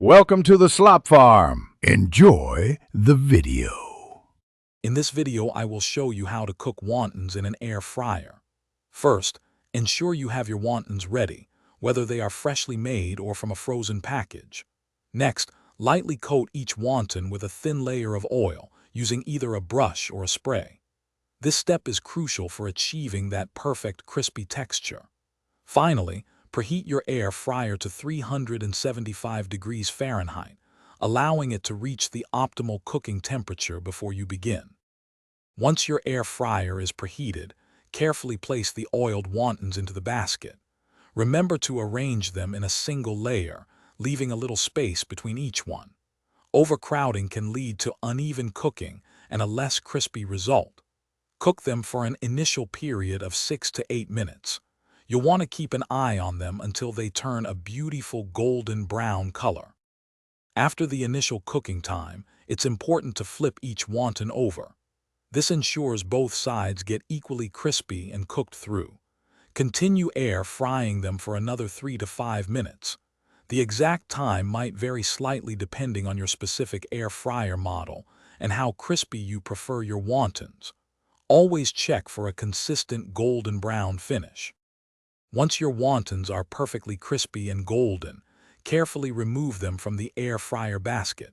Welcome to the Slop Farm. Enjoy the video. In this video, I will show you how to cook wontons in an air fryer. First, ensure you have your wontons ready, whether they are freshly made or from a frozen package. Next, lightly coat each wonton with a thin layer of oil, using either a brush or a spray. This step is crucial for achieving that perfect crispy texture. Finally, preheat your air fryer to 375 degrees Fahrenheit, allowing it to reach the optimal cooking temperature before you begin. Once your air fryer is preheated, carefully place the oiled wontons into the basket. Remember to arrange them in a single layer, leaving a little space between each one. Overcrowding can lead to uneven cooking and a less crispy result. Cook them for an initial period of 6 to 8 minutes. You'll want to keep an eye on them until they turn a beautiful golden brown color. After the initial cooking time, it's important to flip each wonton over. This ensures both sides get equally crispy and cooked through. Continue air frying them for another 3 to 5 minutes. The exact time might vary slightly depending on your specific air fryer model and how crispy you prefer your wontons. Always check for a consistent golden brown finish. Once your wontons are perfectly crispy and golden, carefully remove them from the air fryer basket.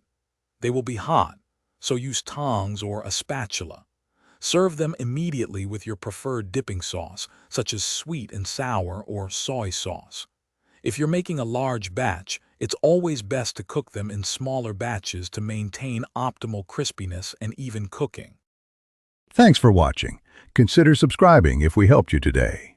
They will be hot, so use tongs or a spatula. Serve them immediately with your preferred dipping sauce, such as sweet and sour or soy sauce. If you're making a large batch, it's always best to cook them in smaller batches to maintain optimal crispiness and even cooking. Thanks for watching. Consider subscribing if we helped you today.